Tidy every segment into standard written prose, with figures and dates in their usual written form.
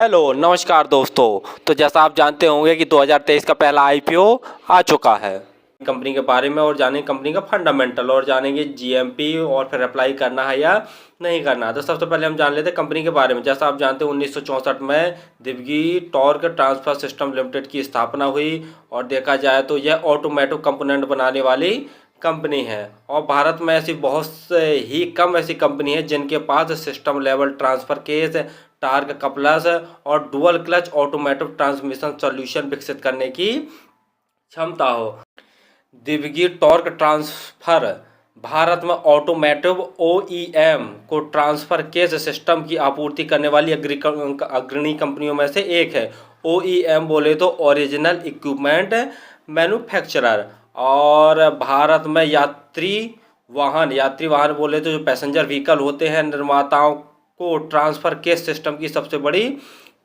Hello नमस्कार दोस्तों। तो जैसा आप जानते होंगे कि 2023 का पहला आईपीओ आ चुका है कंपनी के बारे में, और जानेंगे कंपनी का फंडामेंटल, और जानेंगे जीएमपी, और फिर अप्लाई करना है या नहीं करना है। तो सबसे पहले हम जान लेते हैं कंपनी के बारे में। जैसा आप जानते हैं 1964 में दिवगी टॉर्क ट्रांसफर सिस्टम लिमिटेड की स्थापना हुई, और देखा जाए तो यह ऑटोमेटिक कंपोनेंट बनाने वाली कंपनी है। और भारत में ऐसी बहुत से ही कम ऐसी कंपनी है जिनके पास system level transfer case, torque couplers और dual clutch automatic transmission solution विकसित करने की क्षमता हो। दिवगी टॉर्क ट्रांसफर भारत में ऑटोमेटिव ओईएम को ट्रांसफर केस सिस्टम की आपूर्ति करने वाली अग्रणी कंपनियों में से एक है। ओईएम बोले तो ओरिजिनल इक्विपमेंट मैन्युफैक्चरर। और भारत में यात्री वाहन बोले तो जो पैसेंजर व्हीकल होते हैं, निर्माताओं को ट्रांसफर केस सिस्टम की सबसे बड़ी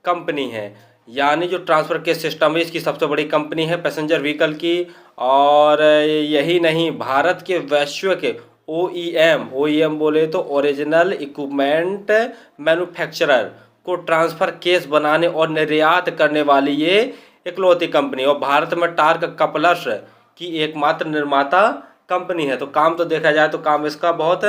कंपनी है। यानी जो ट्रांसफर केस सिस्टम है इसकी सबसे बड़ी कंपनी है पैसेंजर व्हीकल की। और यही नहीं, भारत के वैश्विक ओईएम बोले तो ओरिजिनल इक्विपमेंट मैन्युफैक्चरर को ट्रांसफर केस बनाने और निर्यात करने वाली ये इकलौती कंपनी, और भारत में टार्क कपलर्स की एकमात्र निर्माता कंपनी है। तो काम तो देखा जाए तो काम इसका बहुत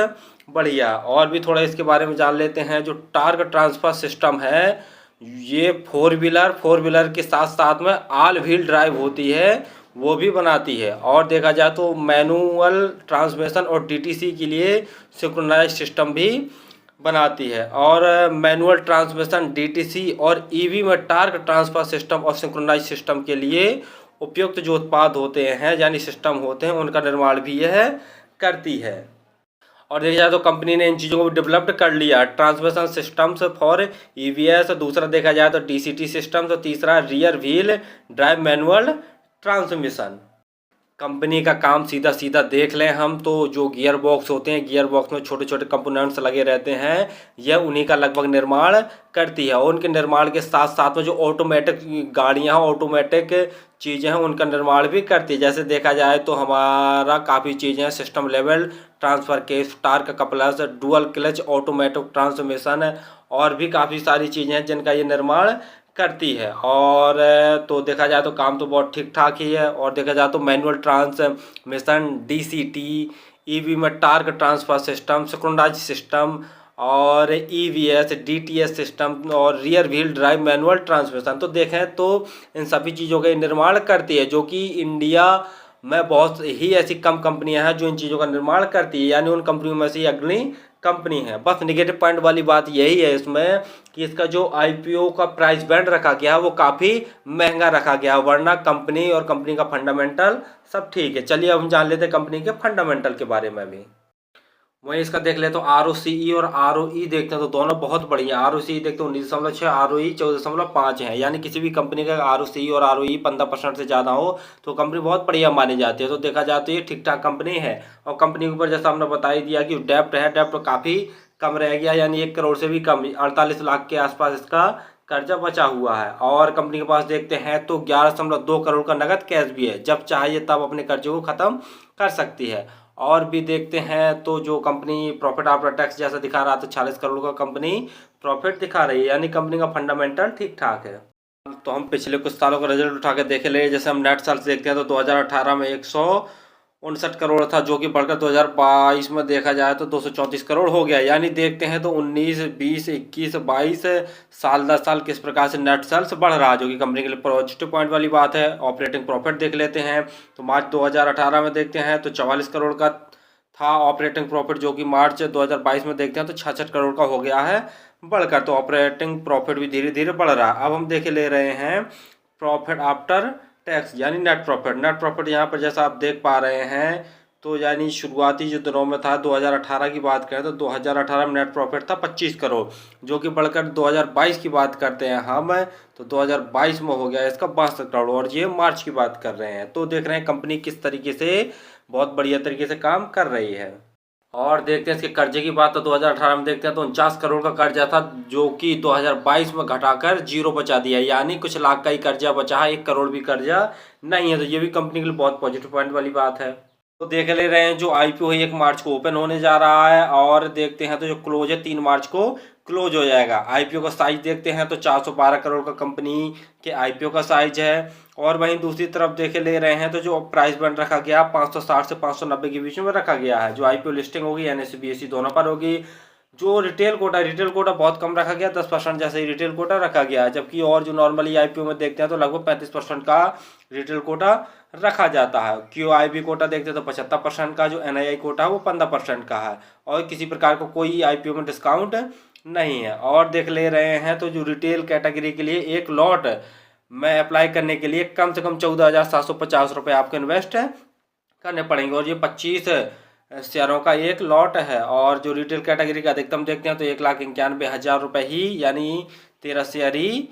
बढ़िया। और भी थोड़ा इसके बारे में जान लेते हैं। जो टार्क ट्रांसफर सिस्टम है ये फोर व्हीलर के साथ साथ में ऑल व्हील ड्राइव होती है वो भी बनाती है। और देखा जाए तो मैनुअल ट्रांसमिशन और डीटीसी के लिए सिंक्रोनाइज सिस्टम भी बनाती है। और मैनुअल ट्रांसमिशन, डीटीसी और ईवी में टार्क ट्रांसफर सिस्टम और सिंक्रोनाइज सिस्टम के लिए उपयुक्त जो उत्पाद होते हैं यानी सिस्टम होते हैं उनका निर्माण भी यह करती है। और देखा जाए तो कंपनी ने इन चीज़ों को भी डेवलप्ड कर लिया। ट्रांसमिशन सिस्टम्स फॉर ईवीएस, दूसरा देखा जाए तो डीसीटी सिस्टम्स, और तीसरा rear wheel drive manual transmission. Company का काम सीधा सीधा देख लें हम तो जो गियर बॉक्स होते हैं, गियर बॉक्स में छोटे छोटे कंपोनेंट्स लगे रहते हैं, यह उन्हीं का लगभग निर्माण करती है। और उनके निर्माण के साथ साथ में जो ऑटोमेटिक गाड़ियां, ऑटोमेटिक चीज़ें हैं उनका निर्माण भी करती है। जैसे देखा जाए तो हमारा काफ़ी चीज़ें हैं, system level transfer case, torque couplers, dual clutch automatic transmission, और भी काफ़ी सारी चीज़ें हैं जिनका ये निर्माण करती है। और तो देखा जाए तो काम तो बहुत ठीक ठाक ही है। और देखा जाए तो मैनुअल ट्रांसमिशन, डीसीटी, ईवी में torque transfer system, synchronize system, और ईवीएस, डीटीएस सिस्टम, और rear wheel drive manual transmission, तो देखें तो इन सभी चीज़ों का निर्माण करती है। जो कि इंडिया में बहुत ही ऐसी कम कंपनियां हैं जो इन चीज़ों का निर्माण करती है, यानी उन कंपनियों में से ये अग्रणी कंपनी है। बस निगेटिव पॉइंट वाली बात यही है इसमें कि इसका जो आईपीओ का प्राइस बैंड रखा गया है वो काफ़ी महंगा रखा गया है, वरना कंपनी और कंपनी का फंडामेंटल सब ठीक है। चलिए अब हम जान लेते हैं कंपनी के फंडामेंटल के बारे में भी। वहीं इसका देख ले तो आरओसीई और आरओई देखते हैं तो दोनों बहुत बढ़िया। आरओसीई देखते हैं 19.6, आरओई 14.5 है। यानी किसी भी कंपनी का आरओसीई और आरओई 15% से ज़्यादा हो तो कंपनी बहुत बढ़िया मानी जाती है। तो देखा जाए तो ये ठीक ठाक कंपनी है। और कंपनी के ऊपर जैसा हमने बता ही दिया कि डेप्ट है, डेप्ट काफ़ी कम रह गया, यानी 1 करोड़ से भी कम, 48 लाख के आसपास इसका कर्जा बचा हुआ है। और कंपनी के पास देखते हैं तो 11.2 करोड़ का नगद कैश भी है, जब चाहिए तब अपने कर्जे को ख़त्म कर सकती है। और भी देखते हैं तो जो कंपनी प्रॉफिट आफ्टर टैक्स जैसा दिखा रहा था 46 करोड़ का कंपनी प्रॉफिट दिखा रही है, यानी कंपनी का फंडामेंटल ठीक ठाक है। तो हम पिछले कुछ सालों का रिजल्ट उठा के देखे ले, जैसे हम नेट सेल्स देखते हैं तो 2018 में 159 करोड़ था, जो कि बढ़कर 2022 में देखा जाए तो 234 करोड़ हो गया। यानी देखते हैं तो 19, 20, 21, 22 साल 10 साल किस प्रकार से नेट सेल्स बढ़ रहा है, जो कि कंपनी के लिए पॉजिटिव पॉइंट वाली बात है। ऑपरेटिंग प्रॉफिट देख लेते हैं तो मार्च 2018 में देखते हैं तो 44 करोड़ का था ऑपरेटिंग प्रॉफिट, जो कि मार्च 2022 में देखते हैं तो 66 करोड़ का हो गया है बढ़कर। तो ऑपरेटिंग प्रॉफिट भी धीरे धीरे बढ़ रहा है। अब हम देख ले रहे हैं प्रॉफिट आफ्टर टैक्स यानी नेट प्रॉफिट। नेट प्रॉफिट यहाँ पर जैसा आप देख पा रहे हैं तो यानी शुरुआती जो दिनों में था 2018 की बात करें तो 2018 में नेट प्रॉफिट था 25 करोड़, जो कि बढ़कर 2022 की बात करते हैं हम तो 2022 में हो गया इसका 62 करोड़, और ये मार्च की बात कर रहे हैं। तो देख रहे हैं कंपनी किस तरीके से बहुत बढ़िया तरीके से काम कर रही है। और देखते हैं इसके कर्जे की बात तो 2018 में देखते हैं तो 49 करोड़ का कर्जा था, जो कि 2022 में घटाकर जीरो बचा दिया, यानी कुछ लाख का ही कर्जा बचा है, 1 करोड़ भी कर्जा नहीं है। तो ये भी कंपनी के लिए बहुत पॉजिटिव पॉइंट वाली बात है। तो देख ले रहे हैं जो आईपीओ है 1 मार्च को ओपन होने जा रहा है, और देखते हैं तो जो क्लोज है 3 मार्च को क्लोज हो जाएगा। आईपीओ का साइज देखते हैं तो 412 करोड़ का कंपनी के आईपीओ का साइज है। और वहीं दूसरी तरफ देखे ले रहे हैं तो जो प्राइस बैंड रखा गया 560 से 590 के बीच में रखा गया है। जो आईपीओ लिस्टिंग होगी एनएसई बीएसई दोनों पर होगी। जो रिटेल कोटा बहुत कम रखा गया, 10% जैसे ही रिटेल कोटा रखा गया है, जबकि और जो नॉर्मली आईपीओ में देखते हैं तो लगभग 35% का रिटेल कोटा रखा जाता है। क्यूआईबी कोटा देखते हैं तो 75% का, जो एनआईआई कोटा है वो 15% का है और किसी प्रकार का कोई आईपीओ में डिस्काउंट नहीं है। और देख ले रहे हैं तो जो रिटेल कैटेगरी के लिए एक लॉट में अप्लाई करने के लिए कम से कम 14,750 रुपये आपको इन्वेस्ट करने पड़ेंगे और ये 25 शेयरों का एक लॉट है। और जो रिटेल कैटेगरी का अधिकतम देखते हैं तो 1,91,000 रुपये ही, यानी 13 शेयर ही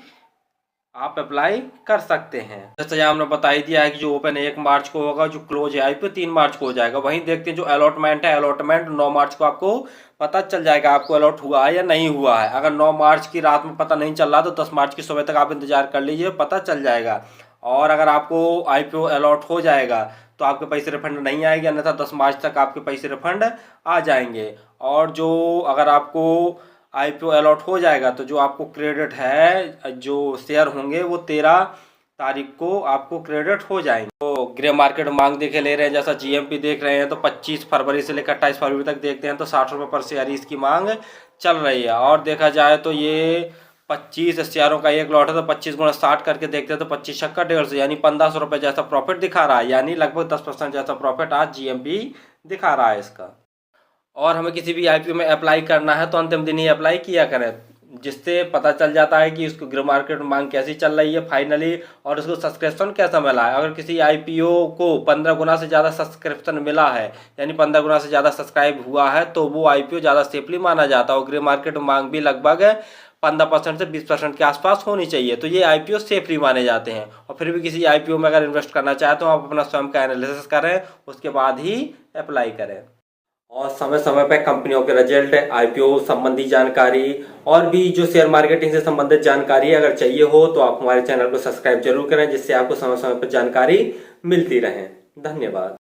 आप अप्लाई कर सकते हैं। जैसे यहाँ हमने बता ही दिया है कि जो ओपन 1 मार्च को होगा, जो क्लोज है आईपीओ 3 मार्च को हो जाएगा। वहीं देखते हैं जो अलॉटमेंट है, अलॉटमेंट 9 मार्च को आपको पता चल जाएगा आपको अलॉट हुआ है या नहीं हुआ है। अगर 9 मार्च की रात में पता नहीं चल रहा तो 10 मार्च की सुबह तक आप इंतजार कर लीजिए, पता चल जाएगा। और अगर आपको आईपीओ अलॉट हो जाएगा तो आपके पैसे रिफंड नहीं आएंगे, अन्यथा 10 मार्च तक आपके पैसे रिफंड आ जाएंगे। और जो अगर आपको आईपीओ अलॉट हो जाएगा तो जो आपको क्रेडिट है, जो शेयर होंगे वो 13 तारीख को आपको क्रेडिट हो जाएंगे। तो ग्रे मार्केट मांग देखे ले रहे हैं, जैसा जीएमपी देख रहे हैं तो 25 फरवरी से लेकर 28 फरवरी तक देखते हैं तो 60 रुपये पर शेयर इसकी मांग चल रही है। और देखा जाए तो ये 25 शेयरों का एक लॉट है तो 25 गुणा 60 करके देखते हैं तो 25 छक्का 150, यानी 1500 रुपये जैसा प्रॉफिट दिखा रहा है, यानी लगभग 10% जैसा प्रॉफिट आज जीएमपी दिखा रहा है इसका। और हमें किसी भी आईपीओ में अप्लाई करना है तो अंतिम दिन ही अप्लाई किया करें, जिससे पता चल जाता है कि उसको ग्रे मार्केट में मांग कैसी चल रही है फाइनली और उसको सब्सक्रिप्शन कैसा मिला है। अगर किसी आईपीओ को 15 गुना से ज़्यादा सब्सक्रिप्शन मिला है, यानी 15 गुना से ज़्यादा सब्सक्राइब हुआ है, तो वो आईपीओ ज़्यादा सेफली माना जाता है। और ग्रे मार्केट में मांग भी लगभग 15% से 20% के आसपास होनी चाहिए, तो ये आईपीओ सेफली माने जाते हैं। और फिर भी किसी आईपीओ में अगर इन्वेस्ट करना चाहते हो आप अपना स्वयं का एनालिसिस करें, उसके बाद ही अप्लाई करें। और समय समय पर कंपनियों के रिजल्ट, आईपीओ संबंधी जानकारी और भी जो शेयर मार्केटिंग से संबंधित जानकारी अगर चाहिए हो तो आप हमारे चैनल को सब्सक्राइब जरूर करें, जिससे आपको समय समय पर जानकारी मिलती रहे। धन्यवाद।